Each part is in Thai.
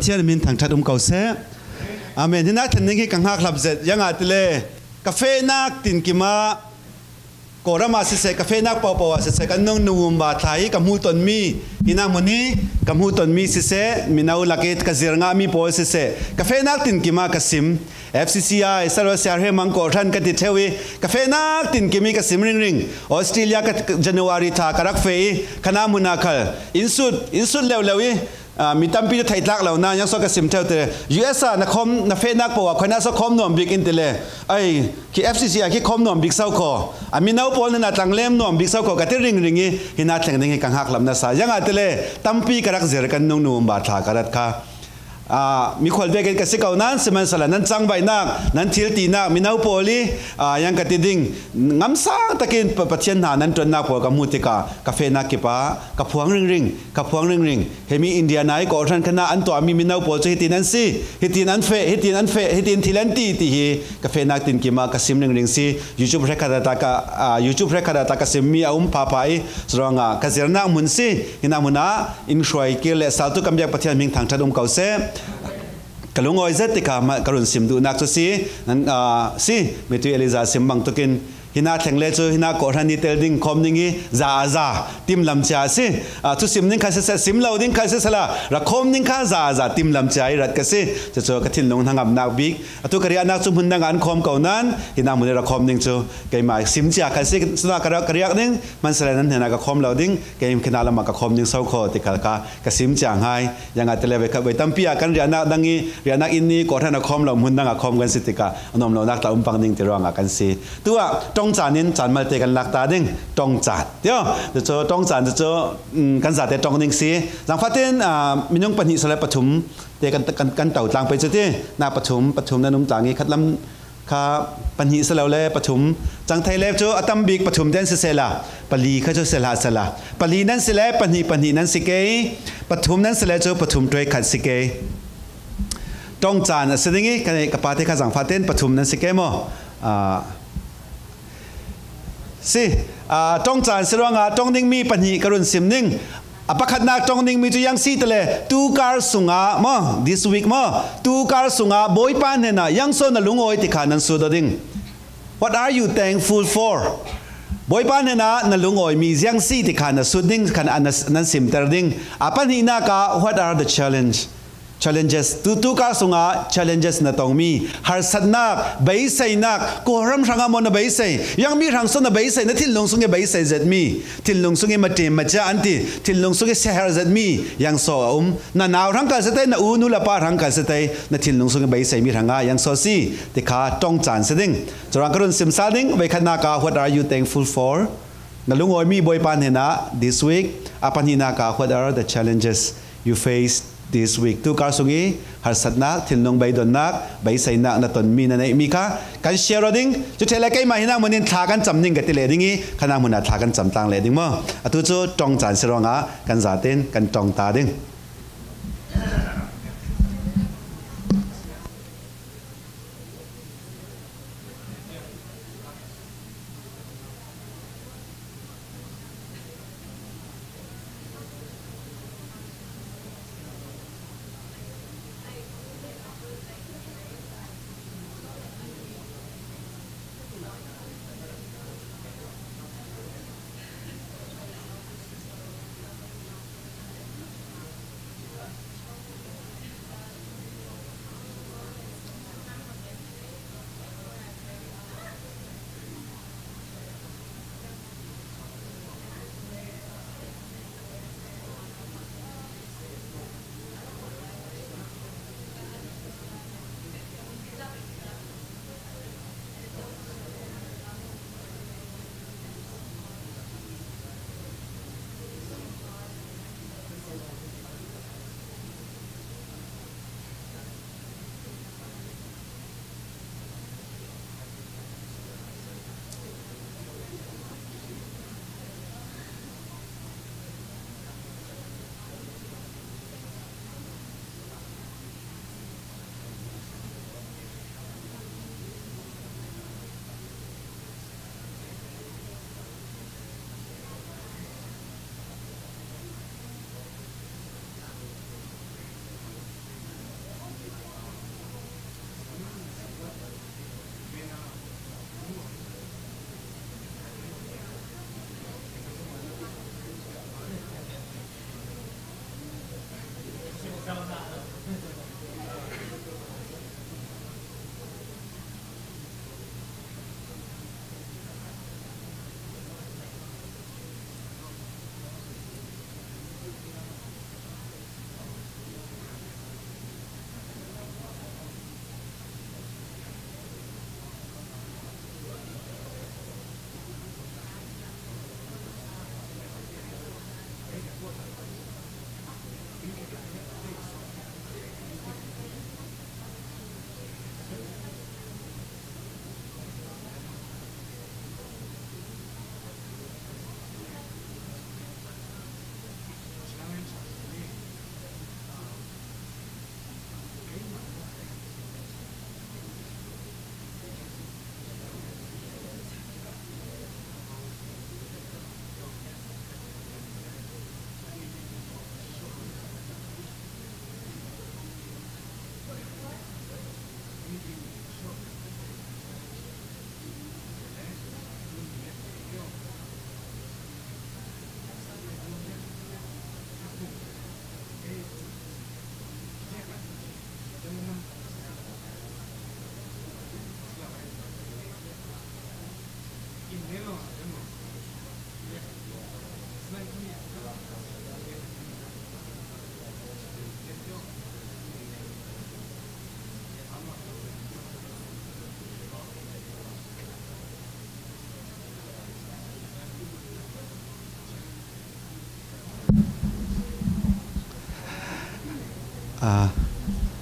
เชื่อมินทางทัดเก่าเสอาเมนที่นักทันนี้กังหักหลับเสร็จยังอาจเลยกาแฟนักตินกิมาโกรามาเสกาแฟนักเป่าๆเสกันน้องนุ่มบาทไทยกับมูตนมีที่นั่งมันนี้กับมูตนมีเสมินาอุลักเกตกับเซร์งามีโปเสกาแฟนักตินกิมากับซิม FCCI สารวัตรเสียเฮมังโกรันกันติดเทวีกาแฟนักตินกิมีกับซิมริงออสเตรเลียกับจันวารีทากรักเฟยคณะมุนาคัลอินสุดเร็วมีตั้มปีไทยทักเหล่านั้นยังสกัดสิมเท่าเตะ US นักคอมนักเฟนักปวดคนนั้นสกัดนวมบิ๊กอินเตเลไอ้คี FCCI คีคอมนวมบิ๊กเซาคอมีน้าปอลนั่นต่างเล่มนวมบิ๊กเซาคอกัดที่ริงหินาแต่งดิ่งกังหักลำนัสยังอาเตเลตั้มปีกรักเจอกันนุ่มบาดทากรัดค่ะมีคนเบกันกับสิเก่านั้นสมัยสลัดนั้นจังใบนักนั้นทิลตีนักมีน้าปอลียังกัดดิ่งงำซ่าตะกินปัจเจนหานั้นจนนักปวดกับมูติกากาแฟนักกิปะกับพวงริงเฮมีอินเดียนายก่อทันคณะอันตัวมีน้าปอจะฮิตินันซีฮิตินันเฟฮิติทิลันตีที่กาแฟนักตินกิมากับซิมริงซียูทูบเรคคาดาตากาซิมมีอุ้มพาไปสรองกับเจรนักมุนซีฮินามุนาอินช่วยเกลือสาวตุกำยักประเทศมิงทางทัดเก่าเสกลุงอ้อยเซติกามากรุณสิมดูนักตัวซีนั้นซีเมตุเอลิซาซิมบังตุกินหินาแทงเลจูหินาโกรันนิเตลดิ้งคอมดิ้งซาติมลำชาซีทุสิมดิ้งคัสเซซิมเลาดิ้งคัสเซละรักคอมดิ้งคัสซาติมลำชารัดกัสซีจะโจกทินลงทางอับนักบิ๊กทุกครียนักจุ่มหุ่นดังอันคอมเก่านั้นหินามุนรักคอมดิ้งจูเกยมาซิมชาคัสซีสนากระกระยักดิ้งมันแสดงนั้นเห็นนักคอมเลาดิ้งเกยขนาดละมากคอมดิ้งเศร้าคอติกาลกากัซิมจางไฮยังอาจจะเลเวตั้มปีอากันเรียนนักดังนี้เรียนนักอินนี้ก่อท่านนักคอมเราหุ่นดังอักคอมกันสิติกาอนอมเรานักตาปังดิ้งติรองอากันซีตัวจงจานินจานมาเตกันลักตาดิ้งจงจัดเดี๋ยวจะจงจัดจะกันจัดแต่จงดิ้งสีหลังฟ้าเต้นมีน้องปัญหิสลับปฐุมเตกันเต่าต่างไปจุดที่นาปฐุมนั้นนุ่มต่างนี้คัดลำข้าปัญหิสลับเล่ปฐุมจังไทยเล็บจูอัตมบิกปฐุมเต้นเสละปลีข้าจูเสละปลีนั้นเสละปัญหินั้นสิเกยปฐุมนั้นเสละจูปฐุมด้วยขัดสิเกยจงจัดสิ่งนี้กันกับปาเทข้าสังฟ้าเต้นปฐุมนั้นสิเกยมั้สิจงจานสิรวงจงนิ่งมีปัญหากรุณสิมนิ่งปะขัดนักจงนิ่งมีจุยังซีทะเลตูการสุงามา this week มาตูการสุงาบอยปานเห็นนะยังโซนลุงโอยติขานันสุดดิ่ง what are you thankful for บอยปานเห็นนะนันลุงโอยมียังซีติขานันสุดดิ่งขันอันนั้นสิมเตอร์ดิ่งปัญหานัก what are the challenges ตูการสุงา challenges นั่นต้องมีหาสัตนักใบใส่นักกูรำสังมอนใบใส่ยังมีรังสนใบใส่นั่นทิลลงสุงใบใส่เจ็ดมีทิลลงสุงมาเตมาจ้าอันที่ทิลลงสุงเสียหายเจ็ดมียังโซ่นั่นเอารังกันเสด็จนั่นอูนุละปารังกันเสด็จนั่นทิลลงสุงใบใส่มีรังยังโซ่ซีติขาต้องจานเสด็จจรังกรุณสิมซาดิงใบขันนัก what are you thankful for นั่นลุงโอยมีบอยปานเห็นนะ this week ปัญหานัก what are the challenges you face this week ตูการสุงีหาสัตนักทิลลงใบดอนนักใบใส่นักนัตนมีนั่นเองมีค่ะการเชียร์ดิ้งจุดเทเลกัยมาหินามันนินทากันจำนิ่งกันติเลดิ้งงี้ขณะมันทากันจำต่างเลดิ้งมั้งตุจูจงจานเสรองะกันจ่าเต้นกันจงตาดิ้ง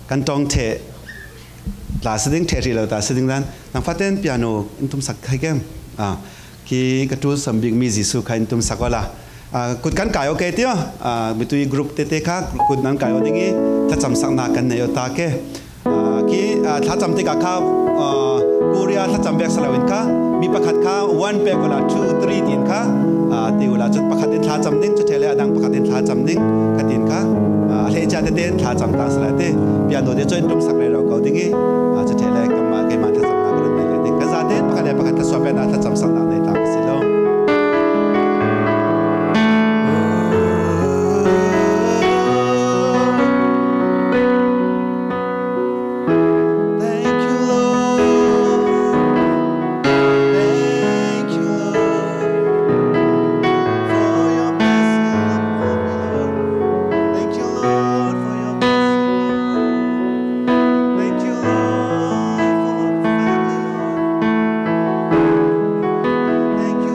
กันตองเทลาสดิ้งเทรีเราตาสดิ้งนั้นนังฟัดเต้นเปียโนอินตุมสักใครแก้มคีกระตุ้นสมบิงมีจิสุใครอินตุมสักว่าละกุดกันกายโอเคเตียวมิตุยกรุ๊ปเตเตค่ะกุดนั้นกายโอดิ้งถ้าจำสักนากันในโอตาเกคีถ้าจำติกาข้าวกูเรียถ้าจำเบกสลาวินค่ะมีประคัดข้าว1 เปกว่า2 3 ดินค่ะติวละจุดประคัดดินท้าจำดิ้งจุดเทเลดังประคัดดินท้าจำดิ้งกัดดินค่ะเลจ่าเต้นท้าจำตาสลาเต้เปียโนเดจอยตุ้มสักเลยเราเกาดิ้งจุดเทเลกัมมาเกมันท้าจำตาบริเวณเลยดิ้งกันซาเต้ประคัดกระสอบเป็นท้าจำสักนาในทางสิโลThank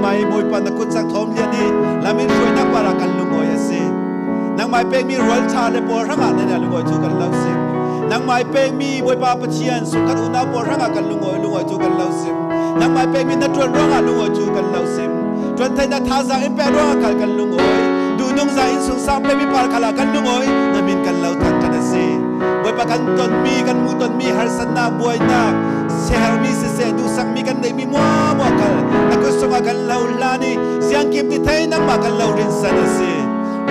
mai moi pan na kut sak thom lian ni lamin roi na para kan lungoi ase nang mai pek mi rol cha le por ranga ne na lungoi chu kan lau sim nang mai pek mi moi pa pachian su kan una por ranga kan lungoi chu kan lau sim nang mai pek mi na tron ronga lungoi chu kan lau sim tron thai na tha za em pe ronga kan lungoi du nung za in sung sam pe mi par khala kan lungoi namin kan lau tak kan ase moi pa kan ton mi kan mu ton mi har san na buai na share mi se du sak mi kan dei mi mo kal na ko songa kan lau la ni siang kim ti thai nang ma kan lau rin san ase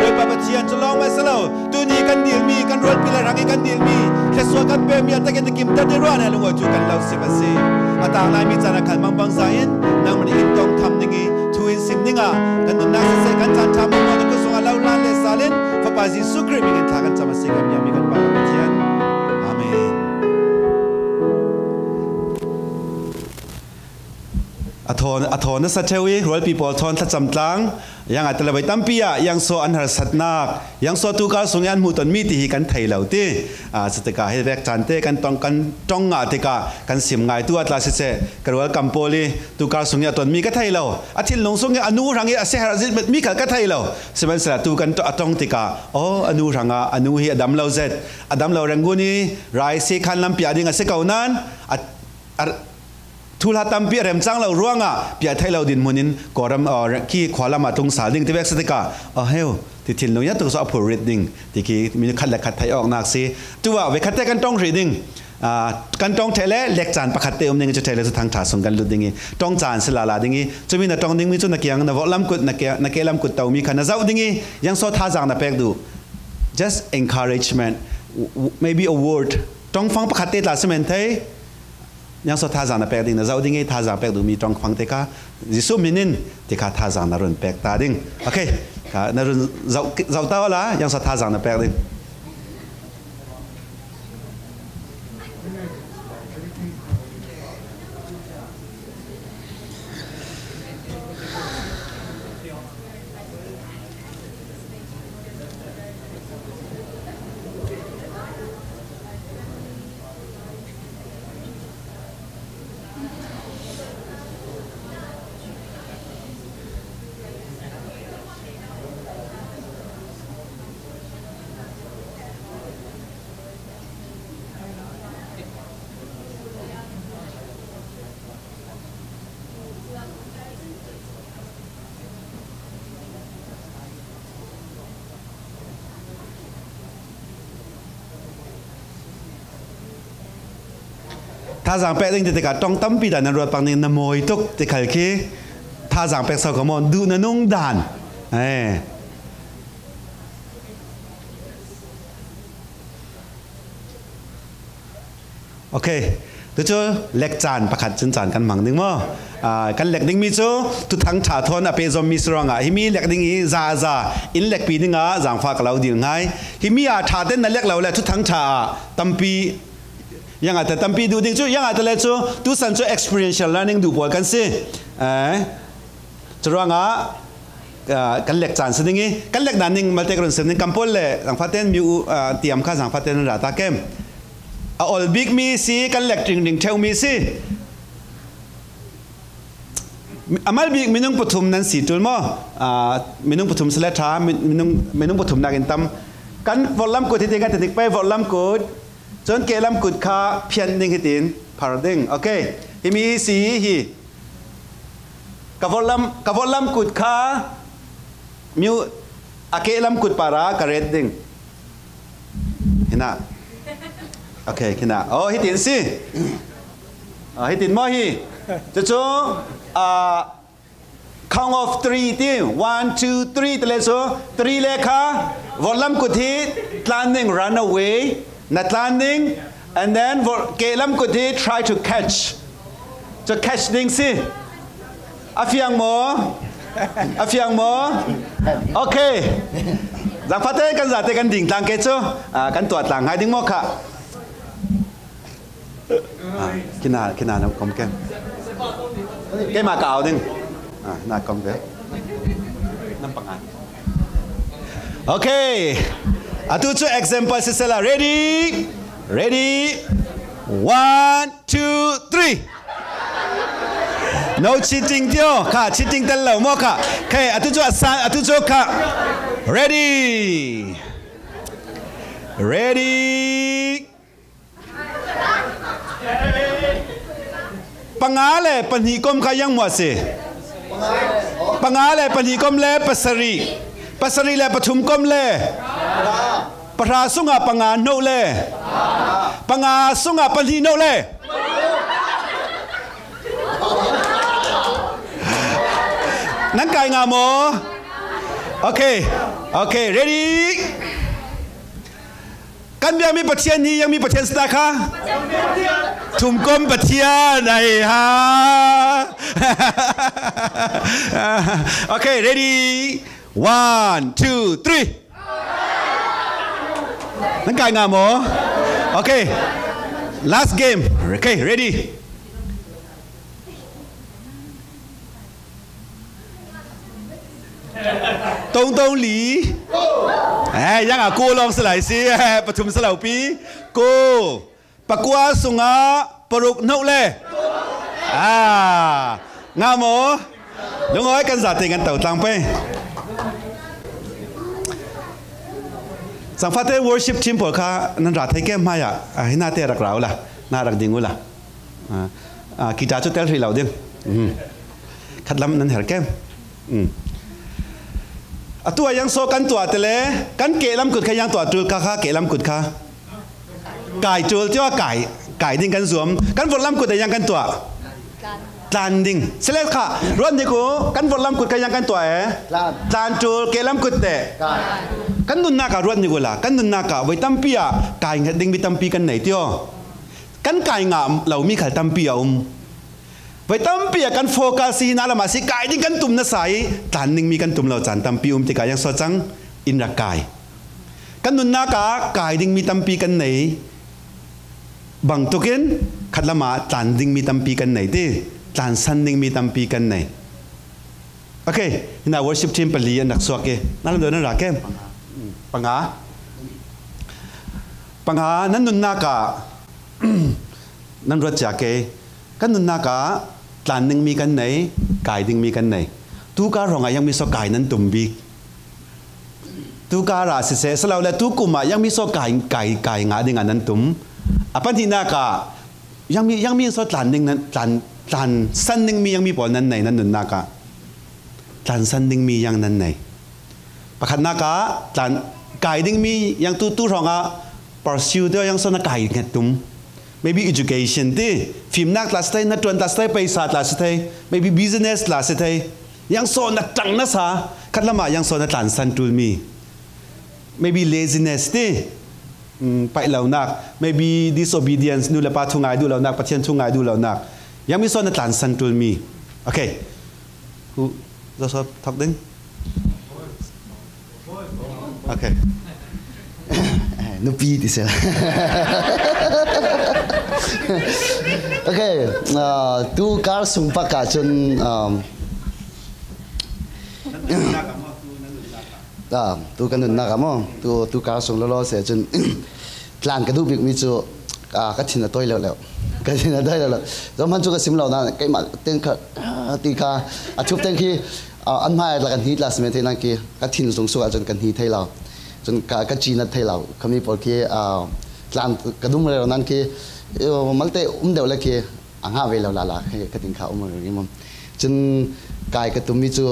oi pa chian chlong ma salo tu ni kan dil mi kan rol pila rangi kan dil mi ke so kan pe mi ta kan kim ta de ro na lu chu kan lau se ma se ata lai mi chana kan mang bang zain nang mani in tong tham ningi tu in sim ninga kan nun na se kan chan tham mo na ko songa lau la le salen fa pa ji su kri mi kan tha kan chama se kan ya mi kan pa chian amen athon na sa thewi rol people thon tha cham tlang yang atla bai tampia yang so an har satnak yang so tu ka sungyan mu ton mi ti hi kan thai lau ti sateka he vek chan te kan tong nga te ka kan sim ngai tu atla se karwal kampoli tu ka sungya ton mi ka thai lau athil long sung anu rangi ase har zit mi ka thai lau seban sa tu kan atong ti ka o anu ranga anu hi adam lau zet adam lau ranguni rai se khan lam pia ding ase kaunanทุลาตัมปีเริ่มจังเราร่วงปีไทยเราดินมุนินกอรำขี้ขวาลามาตรงสาดิ่งที่เวกสติกาเฮลที่ถิ่นเราเนี่ยตัวสอบผู้ reading ที่ขี้มีคัดและคัดไทยออกนักสิตัวเวคัดแต่กันต้อง reading กันต้องเทเลเล็กจานประคัดเติมนึงจะเทเลสุดทางถาส่งกันลุดดิ่งต้องจานสลาลาดิ่งจะมีนักต้องดิ่งมีจุดนักยังนักวอลลัมกุดนักลำกุดเตามีขันนักเจ้าดิ่งยังโซท่าจางนักแปกดู just encouragement maybe a word ต้องฟังประคัดเตตาสมัยไทยยังสท่าจางนับแปกดิ่งนะเจ้าดิ่งท่าจางแปกดูมีตรงฟังเตก้าจิสุมินินเตก้าท่าจางนรุนแปกตาดิ่งโอเคนรุนเจ้าเต้าละยังสท่าจางนับแปกดิ่งท่าจางแปกดิ่งติกาต้องตั้มปีดานรวดปังนิ่งนโมยตุกติขัลคีท่าจางแปกสาวกมอนดูนนุ่งด่านโอเคตัวจูเล็กจานประคัดจานกันหมังนึงมั้งกันเล็กดิ่งมีจูทุกทั้งชาทอนอเปซอมมีสรองฮิมีเล็กดิ่งซาอินเล็กปีนึงจางฟ้ากับเราดีง่ายฮิมีชาเต้นนั่นเล็กเราแหละทุกทั้งชาตั้มปียังอาจจะตั้มปีดูดิ่งจูยังอาจจะเลยจูดูสันจู experiential learning ดูบอลกันสิจะร้องกันเล็กจานสิ่งนี้กันเล็กนั่นนิ่งมาเตะกรุ่นสิ่งนี้กัมพูเลยสังฟาเต้นมีเตรียมข้าสังฟาเต้นรัตตาเกมออลบิ๊กมีสิกันเล็กจริงดิ่งเทวมีสิอามาลบิ๊กมีนุ่งปฐุมนั้นสีจุลมั้งมีนุ่งปฐุมสเลท้ามีนุ่งปฐุมนักอินตัมกันวอลลัมกุดที่เด็กกันติดไปวอลลัมกุดจนเกลัมกุดข้าเพียนดิ่งหิตินพาราดิ่งโอเคที่มีสีฮีกับวอลลัมกุดข้ามิวอาเกลัมกุดปารากระเรดดิ่งเห็นนะโอเคเห็นนะโอ้หิตินสิหิตินมั้งฮีจะจูcount of 3 ที1 2 3ตะเลโซ3เลขาวอลลัมกุดที่ landing run away not landing and then เกลัมกุดที่ try to catch จะ catch ดิ่งสิอาฟิยังโมโอเคจากพัฒนาการจัดการดิ่งทางเกจูกันตรวจหลังให้ดิ่งโมค่ะกินน้ำกลมแก้มแก้มมาเก่าดิ่งน้ำกลมแก้มน้ำปังอันโอเคตัวช่วย example สิละ ready 1 2 3 no cheating เดียวค่ะ cheating ตลอดมั้งค่ะโอเคอตุโจอาตุโจค่ะ ready ready ปังอาเลยปัญหีกรมขายังหมดสิปังอาเลยปัญหีกรมเลยปัสรีเลยปฐุมกรมเลยปราสุงาปังอาโนเลยปังอาสุงาปัญหีโนเลยนั่นไก่งามโมโอเค ready กันยังมีประเทศนี้ยังมีประเทศสตาร์ค่ะทุ่มกลมประเทศไหนฮะโอเค ready 1 2 3นั่นไก่งามโมโอเค last game โอเค readyตรงหลียังกูลองสลายสิปฐุมสลาวปีกูปะกัวสุงาปรุกนกเล่งามโมลุงอ้อยกันจัดเต็งกันเต่าตังไปสังฟัตเตอร์ worship team พวกเขานั่นรัฐให้แก้มาอ่ะให้หน้าเตะรักเราล่ะหน้ารักดิ่งกูล่ะกีตาร์จุดเตลที่เราดิ่งขัดลำนั่นเห็นแก้มตัวยังโซกันตัวแต่เลยกันเกล้ำกุดใครยังตัวจูค่ะเกล้ำกุดค่ะไก่จูเจ้าไก่ดิ้งกันสวมกันฝนล้ำกุดแต่ยังกันตัวจานดิ้งเสร็จค่ะรวมดีกูกันฝนล้ำกุดใครยังกันตัวจานจูเกล้ำกุดแต่กันดุนนักรวมดีกูล่ะกันดุนนักไว้ตั้มปีอ่ะไก่ดิ้งไปตั้มปีกันไหนเตี้ยกันไก่งามเรามีขัดตั้มปีอ่ะไว้ตั้มเปียกันโฟกัสที่นั่นละมาสิกายดิ้งกันตุ่มน่ะใส่จานนิ่งมีกันตุ่มเราจานตั้มปีที่กายยังสดจังอินรักกายกันนุนนักกายดิ้งมีตั้มปีกันไหนบางตุกินขัดละมาจานดิ้งมีตั้มปีกันไหนที่จานสันดิ้งมีตั้มปีกันไหนโอเคนี่นะ worship team ปลีอันนักสวกเกนั่นเราเดินนั่นรักเกปังหานั่นนุนนักนั่นรถจักรเกกันนุนนักจานหนึ่งมีกันไหนไก่ดิ้งมีกันไหนทุกการรองยังมีโซไก่นั้นตุ่มบีทุกการาสิเสสเราและทุกกลุ่มยังมีโซไก่งาดิ้งอันนั้นตุ่มปัญหาหน้ากายังมีโซจานหนึ่งนั้นจานสั้นหนึ่งมียังมีปอนั้นไหนนั้นนุนนักจานสั้นหนึ่งมียังนั้นไหนประคันนักจานไก่ดิ้งมียังตู้รองpursue เดียวยังโซนไก่เงี้ยตุ่มmaybe education ที่ฟิล์มนักคลาสไทยนักดนตรีคลาสไทยไปศาสตร์คลาสไทย maybe business คลาสไทยยังสอนนักจังนะสาคัดละมายังสอนนักจานสันตุลมี maybe laziness ที่ไปเหล่านัก maybe disobedience ดูแลปาทุ่งไงดูเหล่านักปะเทียนทุ่งไงดูเหล่านักยังมีสอนนักจานสันตุลมีโอเคwho does talk then okay no beat is okay tu kar sumpa ka chun tu kan nun na ka mo tu kar sung lo se chun tlan ka du bik mi chu ka thin na toi lo ka thin na dai lo zo man chu ka sim lo na kai ma ten kha ti kha a thup ten khi an mai la kan hi class me the na ki ka thin sung su a chun kan hi thei loจนกจีนัดไทยเราคำนี้พอที่กลางกระดุมเลยนั้นคือมันเตะเดียวเลยคืออ่างหาเวลาละให้กระดิ่งข่าวมาอย่างนี้มั้งจนกายกระตุ้มมิจู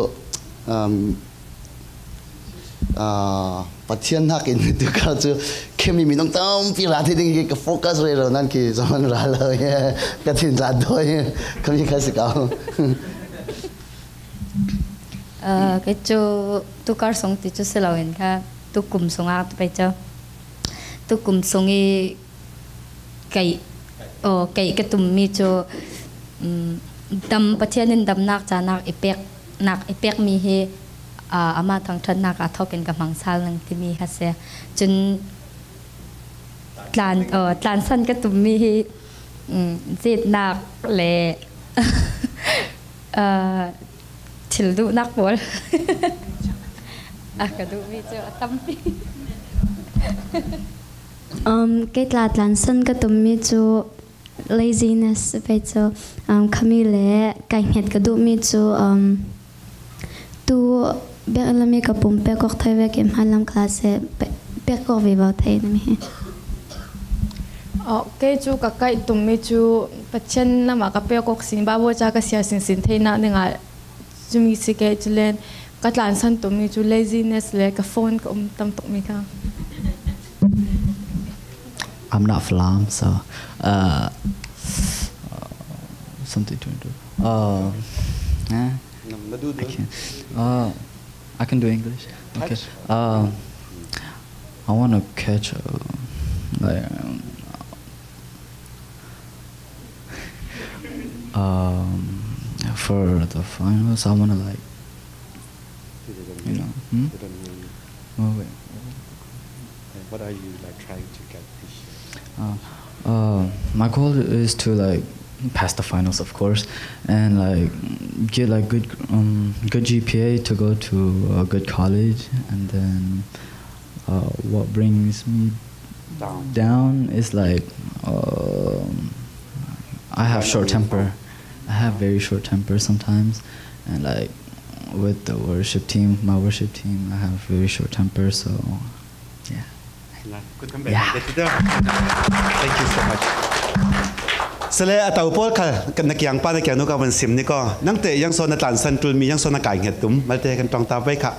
ปัจเจียนหักอินตัวเขาจูแค่มีน้องต้อมปีราที่ดิ้งก็โฟกัสเลยเรานั่นคือสมันราเลยกระดิ่งราด้วยคำนี้ใครสิเขาcái chỗ tucar sống thì chỗ sẽ làm cái tu cùng sống ác bây giờ tu cùng sống cái cái tụm mi chỗ đâm bắt chân nên đâm nạc cha nạc epek mi he ama thằng thân nạc à thọc cái cầm hàng sal năng thì mi hết sẽ chun tlan san cái tụm mi he giết nạc lệ chịu đủ nạc bol cái đủ mi chỗ tâm cái là tlan san cái tụm mi chỗ laziness pe cho khamile kai het ka du mi chu tu be alami ka pum pe ko thai ve kem halam class e pe ko vi va thai na mi cái chú các cái tụi mình chú bắt chân là mà các bé học sinh ba bố cha cái xia sinh thế nào nên là chú mình sẽ cái chú lên các làn sân tụi mình chú laziness lên cái phone cái tâm tụi mình không. I'm not Flam, so something to do. I can do English. Okay. I want to catch for the finals, I want to Oh, wait. What are you trying to get this year? My goal is to pass the finals, of course, and get good GPA to go to a good college, and then what brings me down is I have short temper. I have very short temper sometimes, and with the worship team, my worship team, I have very short temper. So, yeah. Yeah. Thank you so much. Sele atau pol kan nak yang pa nak yang nu ka ban sim ni ko nang te yang so na tan san tul mi yang so na kai het tum mal te kan tong ta bai kha.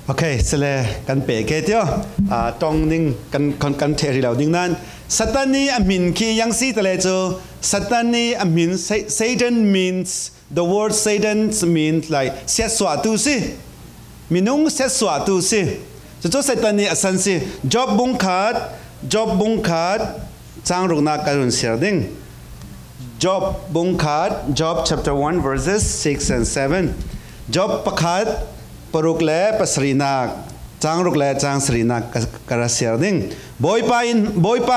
Okay, sele kan pe ke tio tong ning kan theri lo ding nan satani amin ki yang si tale cho satani amin Satan means the word Satan means set swa tu si minung set swa tu si cho satani asan si job bung khat chang ruk na karun ser ding job bung khat Job chapter 1 verses 6 and 7 job pakhat paruk le pasrina chang ruk le chang srina karasiar ding boy pa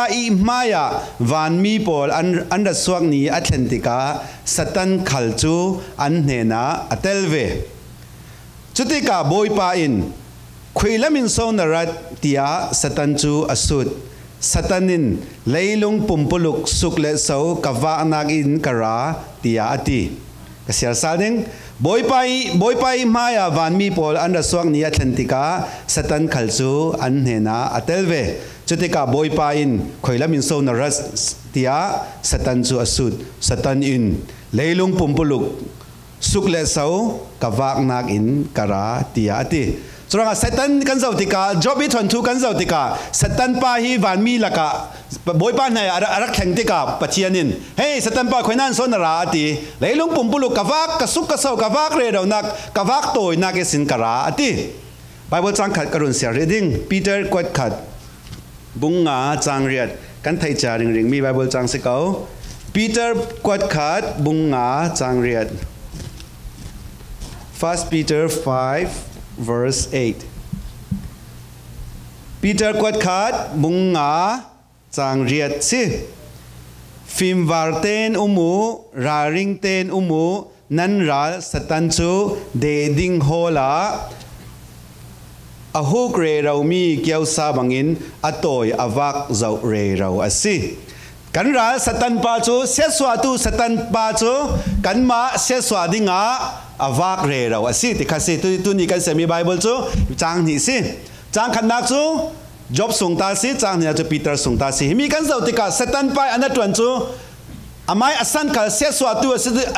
I maya van mi pol an da suak ni Atlantica satan khalchu an hena atelve chutika boy pa in khuilamin so narat tia satan chu asut satanin leilung pumpuluk sukle so kawa nagin kara tia ati kasiar sading boy pai maya van mi pol an da suak ni Atlantica satan khalchu an hena atelve chutika boy pa in khoilamin so na ras tia satan chu asut satan in leilung pumpuluk sukle so kawak nak in kara tia ati suranga satan kan zautika job I thon thu kan zautika satan pa hi van mi laka boy pa na arak kheng tika pachianin hey satan pa khoinan so na ra ati leilung pumpulu kawak kasuk kasau kawak re do nak kawak toy na ke sin kara ati Bible chang khat karun sia reading Peter kwat khat bunga chang riat kan thai cha ring mi Bible chang se kau Peter kwat khat bunga chang riat 1 Peter 5 verse 8 Peter kwat khat bunga chang riat si phim varten umu raring ten umu nan ral satan chu de ding hola a huk re rau mi kiau sa bangin atoi avak zau re rau asi kan ra satan pa chu se swa tu satan pa chu kan ma se swa dinga avak re rau asi ti khasi tu ni kan semi bible chu chang ni si chang khan nak chu job sung ta si chang ni chu peter sung ta si mi kan zau ti ka satan pa anatwan chu amai asan kal se swa tu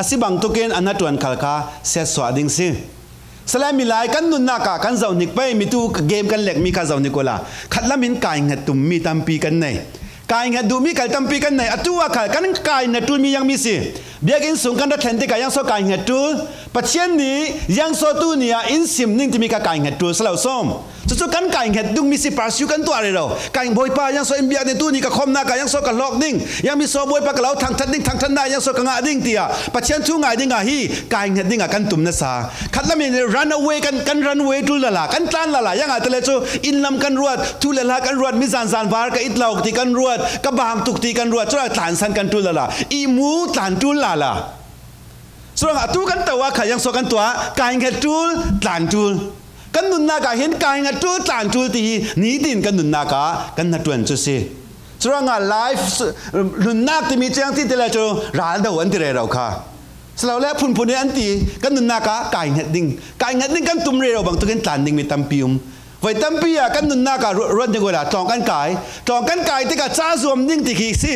asi bang tu ken anatwan kal ka se swa ding si Salam milai kan nun naka kan zau nik pai mi tu game kan lek mi ka zau nikola khatlamin kai ngat tum mi tampi kan nei kai ngat du mi kal tampi kan nei atua kal kan kai na tul mi yang mi si biakin sung kan da thente ka yang so kai ngat tul pathian ni yang so tu nia in sim ning ti mi ka kai ngat tul salau som chu kan kai ngat dung mi si parsu kan tu are ro kai boy pa yang so im bia de tu ni ka khom na ka yang so ka lok ning yang mi so boy pa ka lau thang that ding thang that na yang so ka nga ding tia pathian thu ngai ding a hi kai ngat ding a kan tum na sa khatlamin run away kan run away tu la kan tlan la yang a tele chu in lam kan ruat tu la kan ruat mi zan zan var ka itlauk ti kan ruat ka bang tuk ti kan ruat chu tlan san kan tu la i mu tlan tu la so atu kan tawa kha yang so kan tua kai ngat tu tlan tu kan nun na ka hin kai ngat tu tlan tu ti ni din kan nun na ka kan na tuan chu si so nga life nun nak ti mi chang ti tele chu ral da wan ti re rau kha selalu le pun ni anti kan nun na ka kai ngat ding kan tum re rau bang tu kan tlan ding mi tampium vai tampi ya kan nun na ka ron de go la tong kan kai ti ka cha zoom ding ti ki si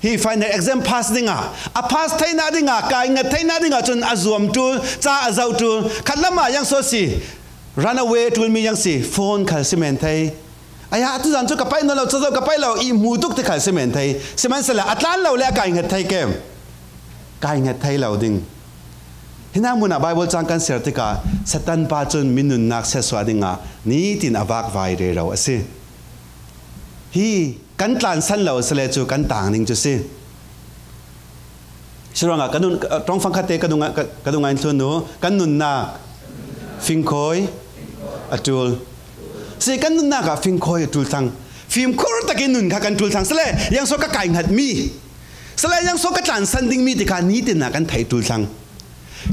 he find an exam pass dinga a pass thaina dinga kai ngat thaina dinga chun azum tu cha azau tu khatlama yang so si run away tul mi yang si phone khal cement thai aya tu jan chu kapai no lo chu kapai lo i mu tuk ti khal cement thai seman sala atlan lo le kai ngat thai kem kai ngat thai lo ding hina muna bible chang kan ser tika satan pa chun minun nak se swa dinga ni tin awak vai re ro ase hi kan tlan san lo sele chu kan tang ning chu si siranga kanun tong phang khate kadunga in thun no kanun na phing khoi atul si kanun na ka phing khoi atul thang phim khor takin nun kha kan tul thang sele yang so ka kai ngat mi sele yang so ka tlan san ding mi ti ka ni tin na kan thai tul thang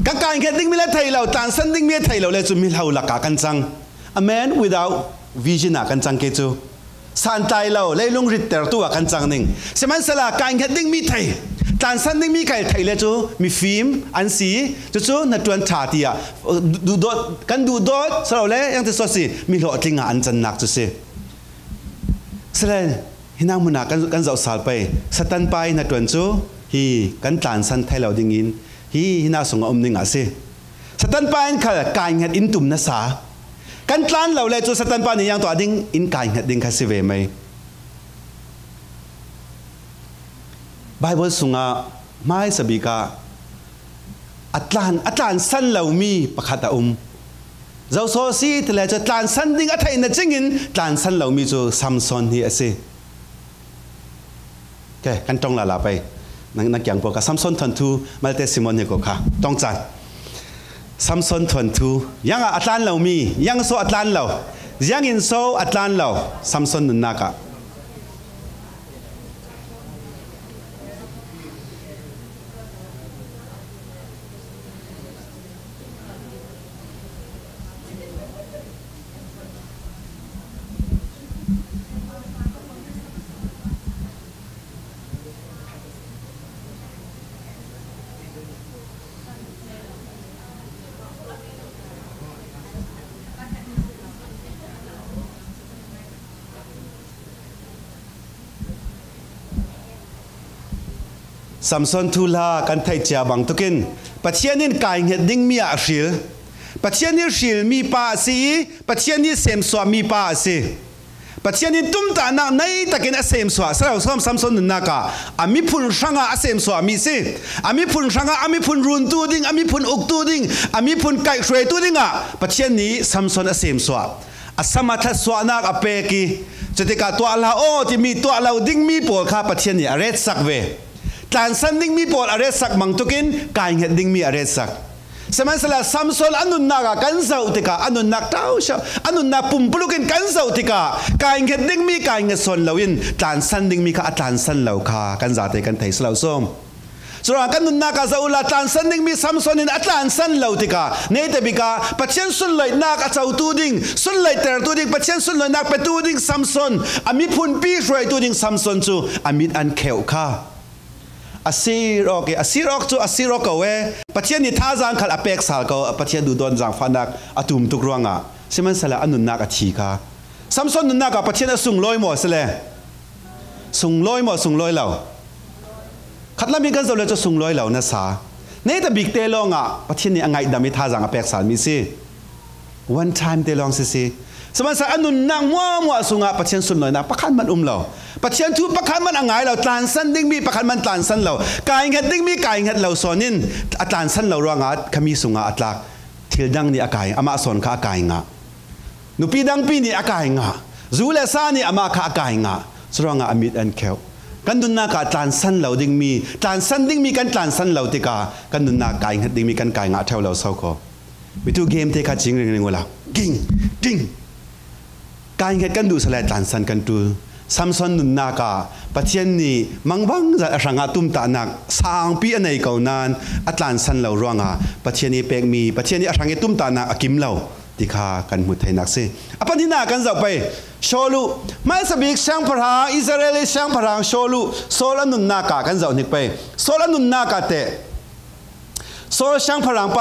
ka kai ngat ding mi la thai lo tlan san ding mi thai lo le chu mi hau la ka kan chang a man without vision a kan chang ke chu san tai lo le lung rit ter tu a kan chang ning seman sala kai ngat ding mi thai tlan san ding mi kai thai le chu mi film an si chu na tuan tha ti a du dot kan du dot salo le yang te so si mi lo tlinga an chan nak chu se sele hina muna kan zau sal pai satan pai na tuan chu hi kan tlan san thai lo ding in hi hina song om ning a se satan pai kha kai ngat in tum na sa kan tlan lo le chu satan pai ni yang to ding in kai ngat ding kha si ve mai Bible sunga mai sabika atlan san lo mi pakhata zau so si tele cha tlan san ding athai na chingin tlan san lo mi chu Samson hi ase ke kan tong la pai nang kyang po ka Samson thon thu malte Simon he ko kha tong chan Samson thon thu yang atlan lo mi yang so atlan lo yang in so atlan lo Samson nun naka Samson thula kan thai cha bang tukin pathianin kai nget ding mi a hril pathianin hril mi pa si pathianin sem swa mi pa si pathianin tum ta na nei takin a sem swa sa som Samson na ka ami phun ranga a sem swa mi si ami phun ranga ami phun run tu ding ami phun uk tu ding ami phun kai hrei tu ding a pathiani Samson a sem swa asama tha swa na a pe ki chetika to ala o ti mi to ala ding mi pol kha pathiani a ret sak ve tlan san ding mi pol are sak mang tukin kai nget ding mi are sak seman sala Samson anun naga kan zau tika anun nak tau sha anun na pumpulukin kan zau tika kai nget ding mi kai nget son lawin tlan san ding mi ka atlan san law kha kan za te kan thai slau som ส่วนกันนุนนักจะอุลาตันสันดิ้งมีซัมซอนินอัตลันสันเหล่าติกาเนตบิกาปัจเจนสุนเลยนักอาจจะตูดิ้งสุนเลยแต่ตูดิ้งปัจเจนสุนเลยนักไปตูดิ้งซัมซอนอามิพุนปีช่วยตูดิ้งซัมซอนจูอามิดอันเขียวข้าอาซีรอกอาซีรอกจูอาซีรอกเอาไว้ปัจเจนนี่ท่าจางขัดอเปกสาลก็ปัจเจนดูดอนจางฟันนักอาตุมตุกรวงอ่ะสิมันสละอันนุนนักอาชีกาซัมซอนนุนนักปัจเจนสุงลอยหมดสละสุงลอยหมดสุงลอยเหล่าขัดละมีกันจะเลยจะสุงลอยเหล่านะสาเนี่ยแต่บิ๊กเตลองอ่ะปัจเจนนี่อังไงดามิท่าจางอเปกสาลมีสิ one time เตลองสิสมัยสักอันนุนนักมัวสุงอ่ะปัจเจนสุนลอยนักปักขันมันเหล่าปัจเจนทุปักขันมันอังไงเหล่าตันสันดิ้งมีปักขันมันตันสันเหล่ากายเงิดดิ้งมีกายเงิดเหล่าส่วนนินอัตันสันเหล่ารวงอ่ะขมีสุงอ่ะอัตลักทิลดังนี่อากายอามาสอนข้าอากายงะนุปีดังปีนี่อากายงะจูเลซานี่อามาข้าอากายงะสรวงอ่ะอมิดอันเขียวกันดุนนักตันสันเหล่าดิ้งมีตันสันดิ้งมีกันตันสันเหล่าติกากันดุนนักกายเงิดดิ้งมีกันกายงะเท่าเหล่าเศร้าก็วิธีเกมเทคัดจริงเรื่องเวลากิ้งกิ้งกายเงิดกันดูสลายตันสันกันดูซัมซอนนุนนากาปัจเจนนี้มังวังจะรังอาตุมตานักสางปีอันไหนเก่านั้นอัตลันสันเหล่ารวงอาปัจเจนี้เป็กมีปัจเจนี้รังอาตุมตานักอากิมเหล่าติคากันมุดไทยนักเสียอปันที่นากันจะไปโชลูไม่สบิกช่างพรางอิสราเอลช่างพรางโชลูโซลนุนนากากันจะนิกไปโซลนุนนากาเตโซลช่างพรางไป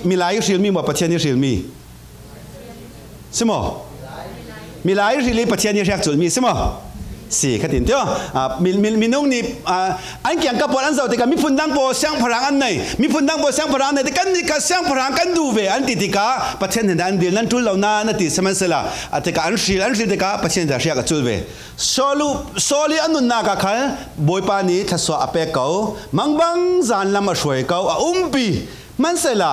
มีหลายศิลมีบ่ปัจเจนี้ศิลมีใช่ไหมมีหลายศิลปัจเจนี้เรียกจุดมีใช่ไหมสี่ขัดตินเถอะมีนุ่งนี่อันเกี่ยงกับปอดอันเสาแต่กันมีพุ่นดังปอเสียงพลังอันไหนมีพุ่นดังปอเสียงพลังไหนแต่กันนี่กับเสียงพลังกันดูเวอันติติกาประเทศนั้นเดียวนั้นทุลเหล่านั้นติสมัยเสละแต่กันอันศิลติกาประเทศนั้นเรียกจุลเวโซลีอันนุนนากาขันบอยปานีทัศวะอเปกเขามังบังจานลำมาช่วยเขาปีมันเสละ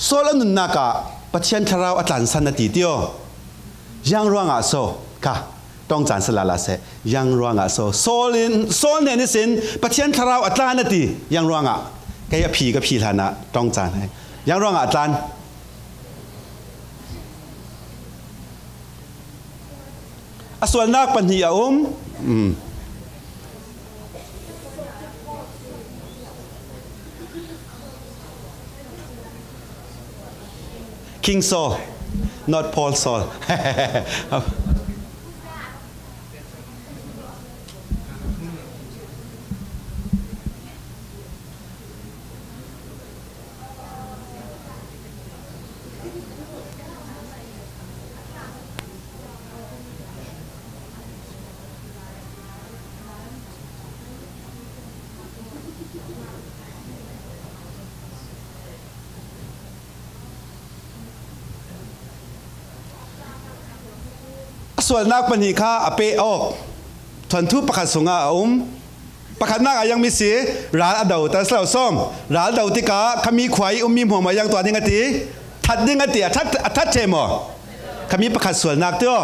โซลนุนนากาประเทศทาราวอัตลันสันติเดียวยังร่วงอาโซค่ะต้องจานสลาลาเสยังรัวงะโซลเนี่ยนี่สินปัจเจียนทาราวอัตลานตียังรัวงะแกยผีก็ผีฐานะต้องจานให้ยังรัวงะอัตลานส่วนนักปัญญาKing Saul not Paul Saulส่วนนักปัญญาอเปออกทนทุประคัดสงอาประคัดนักยังมีเสียร้านเดาแต่สาวส้มร้านเดาติกาขมีควายมีหัวมายังตัวนี้กันทีทัดนี้กันทีทัดเทมอขมีประคัดส่วนนักตัว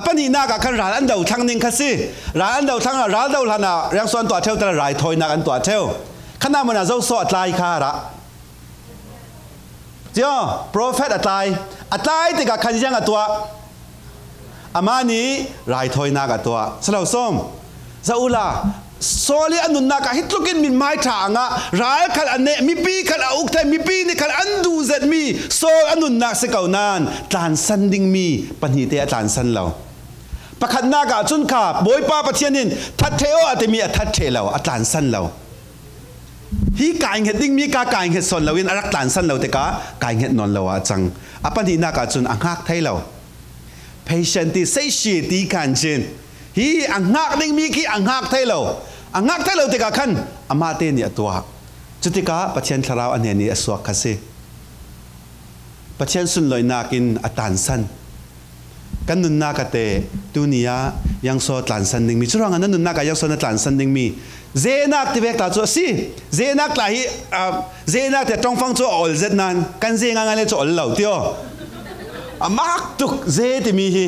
ปัญญานักขันร้านเดาทั้งนิ่งคัสิร้านเดาทั้งร้านเดาลานายังส่วนตัวเท่าแต่รายถอยนักอันตัวเท่าขณะมันจะสอดลายคาระเจ้าโปรเฟตอัตไลติกาขันยังอัตัวอามานี้รายถอยนักตัวสลาวส้มซาอุลาโซลีอันนุนนักฮิตลุกินมินไม้ทางอ่ะรายขันอันเนมีปีขันอุกเทมีปีนี่ขันอันดูเซตมีโซอันนุนนักสกาวนานตานสันดิ้งมีปัญหาเตะตานสันเราประคันนักจุนขาบอยป้าประเทศนินทัดเทออาจจะมีทัดเทเราตานสันเราฮีกายเห็ดดิ้งมีกายเห็ดสนเราวินรักตานสันเราแต่กายเห็ดนอนเราจังปัญหานักจุนอังฮักไทยเราpatient ที่เสียชีวิตกันจริงฮีอังฮักดิ้งมีกี่อังฮักไทยเราอังฮักไทยเราติกาขันอามาเตนี่ตัวจุดติกาปัจเจนทาราวอันนี้สวกคัสเซปัจเจนสุนลอยนักินอัตันสันกันนุนนักเตตุนียยังโซตันสันดิ้งมีจุดรังนั้นนุนนักยังโซตันสันดิ้งมีเจนักที่เวกตาจัวสิเจนักลาฮีเจนักแต่ต้องฟังจัวออลเซตนั้นกันเจงังอะไรจัวออลเหล่าเดียวอามักตุกเจติมีฮี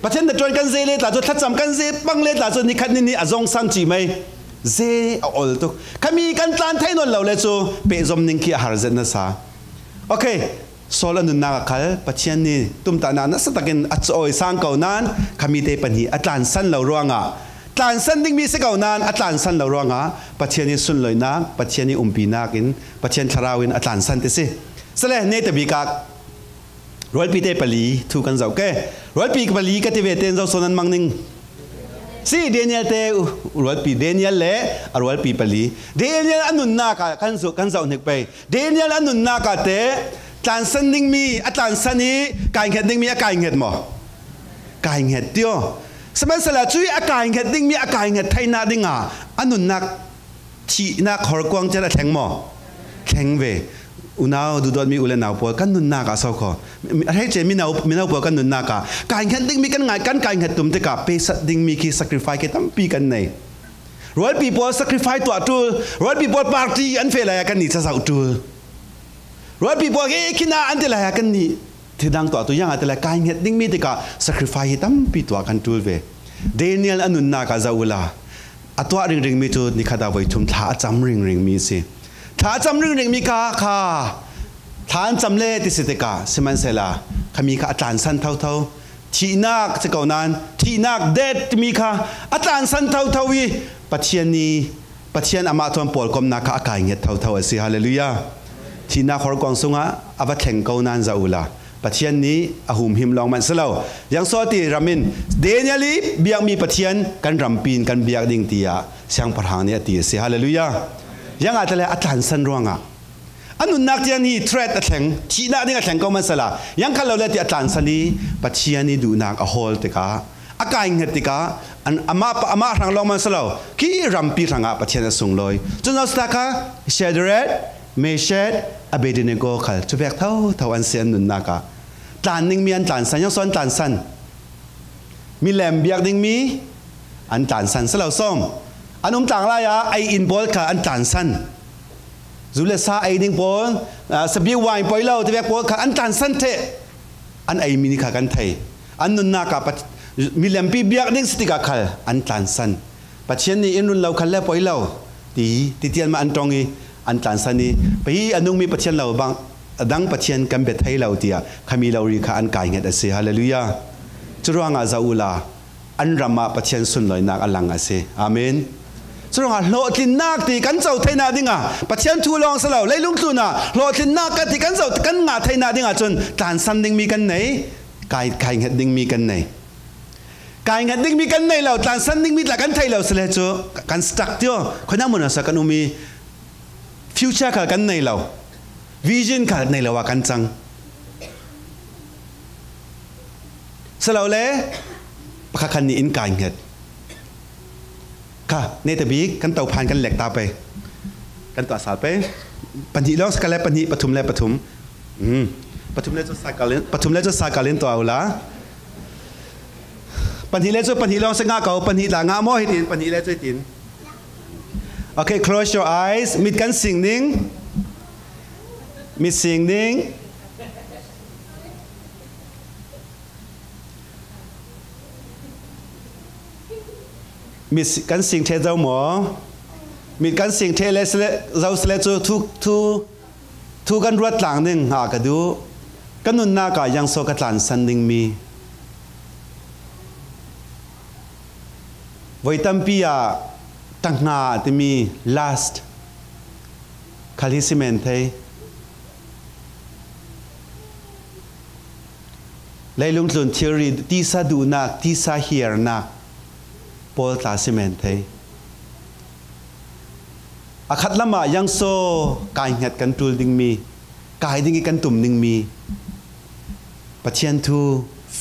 ประเทศนั้นจวนกันเจเลยแต่จุดทัดจำกันเจปังเลยแต่จุดนี้คันนี้อาจงสังจีไหมเจอลตุกขมีกันตานไทยนนเราเลยจูเปซอมนิงคีอาหารเจนนะซาโอเคโซลันนุนนักขัลประเทศนี้ตุ้มตานานัสตะกินอัจฉริสังเก่านั้นขมีเตปัญหาอัตลันสันเราร่วงอ่ะต ตานสันดิ้งมีเสกเอานานอัตลานสันเราร้องอ่ะปัจเจนี้สุนลอยนักปัจเจนี้ปีนักินปัจเจนทาราวินอัตลานสันติสิสเลเนตบิกากร้อยปีเตปลีถูกกันเจ้าแก่ร้อยปีกับปลีก็ที่เวทเตนเจ้าโซนันมังนิงสิเดนิเอลเตร้อยปีเดนิเอลเล่ร้อยปีปลีเดนิเอลอันนุนนาคากันสุกันเจ้าหนึ่งไปเดนิเอลอันนุนนาคาเตตานสันดิ้งมีอัตลานสันนี้การเงินดิ้งมีอาการเงินหมอการเงินเดียวสมัยสละช่วยอาการเงินดิ้งมีอาการเงินไทยนาดิ้งอ่ะอันนุนนักที่นักขรกวางจะได้แข่งหมอแข่งเวอุณาวดูดมีอุเลนาวปวกันนุนนากาสาวขอให้เจมีนาวปวกันนุนนากาการเงินดิ้งมีกันไงกันการเงินตุ่มเตกาเปสดิ้งมีคีสักริฟายกันตั้มปีกันไหนร้อยปีปวสักริฟายตัวตัวร้อยปีปวปาร์ตี้อันเฟลายกันนี่จะสาวตัวร้อยปีปวกินาอันเดลายกันนี่ที่ดังตัวอย่างอันเดลายการเงินดิ้งมีเตกาสักริฟายตั้มปีตัวกันตัวเวเดนิเอลอันนุนนากาจะอุลาอัตัวริงมีตัวนิคาดาไว้ทุ่มท้าจำริงมีสิถ้าจำเรื่องมีกาค่ะถ้าจำเล่ติสิเตกาสมันเสลาขมีค่ะอาจารย์สันเท่าที่นักจะเก่านั้นที่นักเด็ดมีค่ะอาจารย์สันเท่าวิปัจเจียนีปัจเจียนอามาทวนปวดกลมนักอากาศเงียเท่าสิฮาเลลูยาที่นักขรกองสงะอาวัตแข่งเก่านั้นจะอุลาปัจเจียนนี้อาหุมหิมลองมันเสลายังสอติรามินเดนิเอลีเบียงมีปัจเจียนกันรำปีนกันเบียกดิ่งเตียเสียงประหางเนี่ยตีสิฮาเลลูยายังอาจจะเลยอาจารย์สันรวงอ่ะอันนู้นนักเรียนนี่เทรดแข่งที่นักนี่แข่งก็มันสละยังคันเราเลยที่อาจารย์สันนี้ปัจเจียนี่ดูนักอโฮลติกาอากาศเงียติกาอันอามาทางลงมันสละกี่รำปีทางอ่ะปัจเจียนส่งลอยจนเราสตากาเชดเรดเมเชดอเบดิเนโกขัลจุเบกเท่าอันเสียนนุนนักอ่ะตานนิ่งมีอันตานสันยังซ้อนตานสันมีแหลมเบียกนิ่งมีอันตานสันสละส้มอันต่างไรอ่ะไออินบอลค่ะอันจานสันจุเลซ่าไอดิ้งบอลสบีวายปอยเล่าที่แบกบอลค่ะอันจานสันเทอันไอมินิค่ะกันไทยอันนุนนากับมิเลมปีเบียกดิ้งสติกาค่ะอันจานสันปัจเจนี้อินุนเราคันแล้วปอยเล่าตีเตียนมาอันตรงนี้อันจานสันนี้ไปอันนุ่งมีปัจเจนเราบางดังปัจเจนกันเบ็ดไทยเราเตียขมีเรารีค่ะอันกายเงี้ยแต่เสียฮาเลลูยาจุรวงอาซาอุลาอันรามาปัจเจนสุนลอยนักอัลลังอาเซอาเมนสุดท้ายโลดลินนักที่กันเจ้าไทยนาดิ้งอ่ะปัจเจียนทูลองสลาวเลยลุงตุน่ะโลดลินนักกันที่กันเจ้ากันงาไทยนาดิ้งอ่ะจนการสันดิ้งมีกันไหนกายเงินดิ้งมีกันไหนกายเงินดิ้งมีกันไหนเราการสันดิ้งมีแต่กันไทยเราเสลจูกันสตั๊กเดียวคนนั้นมันสักกันมีฟิวเจอร์กันไหนเราวิชั่นกันไหนเราว่ากันจังสลาวเลยพักคันนี้อินกายเงินค่ะเนตบีกันเต่าผ่านกันแหลกตาไปกันตัวสาไปปัญญิร้องสกัดแล้วปัญญิปฐุมแล้วปฐุมปฐุมแล้วจะสกัดเล่นปฐุมแล้วจะสกัดเล่นตัวเอาละปัญญิแล้วจะปัญญิร้องสง่าเก่าปัญญิต่างงามอให้ตินปัญญิแล้วจะตินโอเค close your eyes มิดกันสิ่งนิ่งมิดสิ่งนิ่งมีกันสิ่งเทเจ้าหมอมีกันสิ่งเทเลสเราสเลจูทุกันรวดหลังหนึ่งหากระดูกันนุนนากายังโซกัตลันสันดิงมีไว้ตั้มปียตั้งหน้าที่มี last คาลิซิเมนเทเลยลุงตุนเทอรีที่ซาดูนักที่ซาเฮียร์นักปอลตาซิเมนเทอาคัดละมายังโซกายเห็ดกันตูลดิ่งมีกายดิ่งกันตุ่มดิ่งมีปัจเจียนทู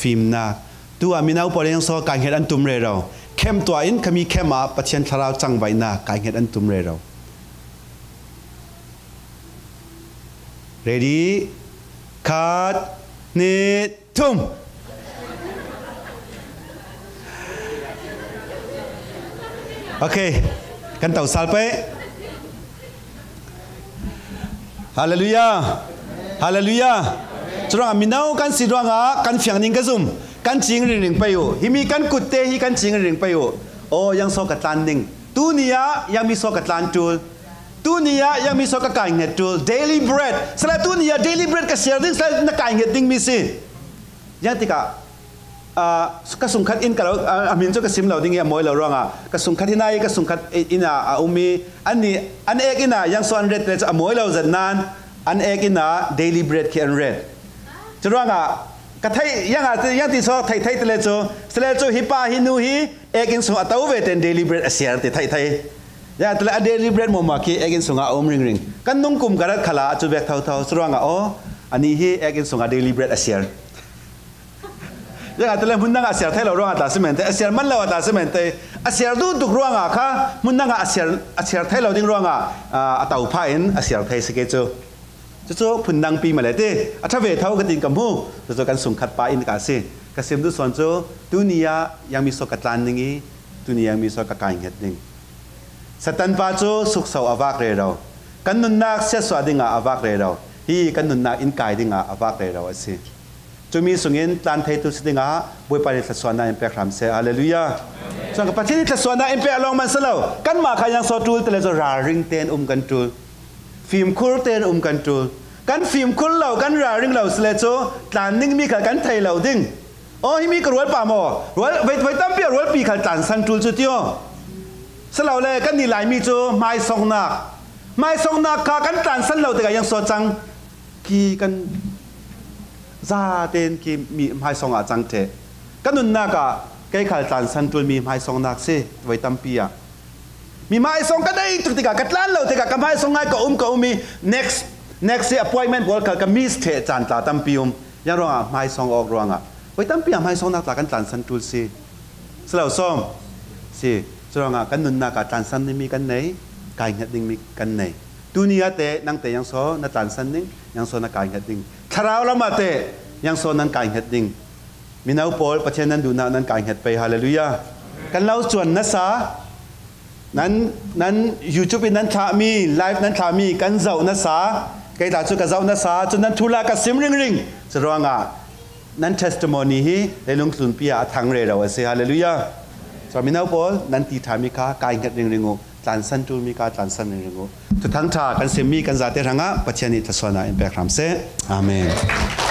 ฟิล์มนักตัวมีนาอุปนิยังโซกายเห็ดอันตุ่มเรเราเข้มตัวอินขมีเข้มมาปัจเจียนทาราวจังใบหน้ากายเห็ดอันตุ่มเรเรา ready cut นี่ทุ่มโอเคกันเต่าสาลไปฮาเลลูยาฮาเลลูยาจุดมีน้ากันสิดวงอ่ะกันเฟียงนิ่งกระซุ่มกันจิงริงไปอยู่ฮิมีกันกุดเตฮิกันจิงริงไปอยู่โอ้ยังโซกัดลานนิ่งตูนี้ยังมีโซกัดลานจูลตูนี้ยังมีโซกัดไก่เงจูล daily bread สละตูนี้ daily bread ก็เสียดิ้งสละนักไก่เงดิ้งมีสิยังติกะ กระสุนคัดอินกับเราอามินจุกระสิมเราดิ้งเงี้ยมวยเราร้องกระสุนคัดที่ไหนกระสุนคัดอินมีอันนี้อันเอกอินะยังส่วนเร็ดเลยจะมวยเราจะนานอันเอกอินะ daily bread แค่อันเร็ดจะร้องกระไทยยังที่ชอบไทยทะเลโจฮิปาฮินูฮิเอกินสุงอัตเอาเวทเป็นเดลิเบรดเสียร์ที่ไทยยังแต่ละเดลิเบรดมัวมาคีเอกินสุงอาอมริงกันนุ่งกุมกระดขลาจูเบกเท่าสรวงอ๋ออันนี้ฮิเอกินสุงอาเดลิเบรดเสียร์ยังแต่ละมุนนังเสียร์ไทยเราร้องตาสิเมนต์เสียร์มันเราตาสิเมนต์เสียร์ดูดุร้องค่ะมุนนังเสียร์ไทยเราดิ้งร้องอัตเอาพาอินเสียร์ไทยสเกจจู่ๆพุ่นดังปีมาเลยที่ถ้าเวทเท่ากันติงกับหูจู่ๆกันส่งขัดปาอินกาสิกษมดูส่วนจู่ดุนยายังมีสกัดลานนึงอีดุนยายังมีสกัดกายเห็ดนึงสตันปาจู่สุขสาวอวากเรเรากันนุนนักเสียสวาดิงอวากเรเราฮีกันนุนนักอินกายดิงอวากเรเราสิจู่มีส่งเงินลานไทยตุสดิงบุยปาริตสวนาอินเปกรามเซฮาเลลูยาส่วนกับปัจจัยที่สวนาอินเปกลองมันเสลากันมาขยังสอดจูลแต่ละจะราริงเตนกันจูลฟิล์มคูลเตนกันจูกันฟิล์มคูลเรากันราริงเราสเลโจตานนิ่งมีกับกันไทยเราดิ้งโอ้ยมีกระรวดป่าหมอรวดไว้ตั้มเปียรวดปีขัดตานสังจูลจุดเดียวสลาวเลยกันนี่หลายมีโจไม่ทรงนักขากันตานสันเราแต่ก็ยังสดจังกีกันซาเตนกีมีไม่ทรงจังเถกันนุนนักอะใกล้ขัดตานสันจูลมีไม่ทรงนักสิไว้ตั้มเปียมีไม้ส่งก็ได้ตุกติกากัดล้านเราติกากับไม้ส่งง่ายก็มี next appointment บอกกับมิสเทจานตาตั้มปียังร้องไม้ส่งออกร้องไว้ตั้มปีไม้ส่งนักตากันตันสันตุลสิสลาวส้มสิจะร้องกันนุนนักตันสันนี่มีกันไหนกายเห็ดดิ้งมีกันไหนตัวนี้เตะนั่งเตะยังโซนักตันสันดิ้งยังโซนักกายเห็ดดิ้งทาราวละมาเตะยังโซนักกายเห็ดดิ้งมีนาวโพลประเทศนั้นดูนักกายเห็ดไปฮาเลลูยากันเล่าส่วนนัสซานั้นยูทูบนั้นทามีไลฟ์นั้นทามีกันเจ้านัสซาใครตาจุกเจ้านัสซาจนนั้นทุลากับซิมริงจะร้องนั้น testimony ฮีในลงทุนปีอาทังเรเราเสียฮาเลลูยาสามีน้าพอลนั้นตีทามีค่ากายกันริงงูตันสันตูมีค่าตันสันริงงูทุกทั้งท่ากันเซมีกันจัดเตรังปัจจัยนี้ทัศนาอินเปกรามเซอาเมน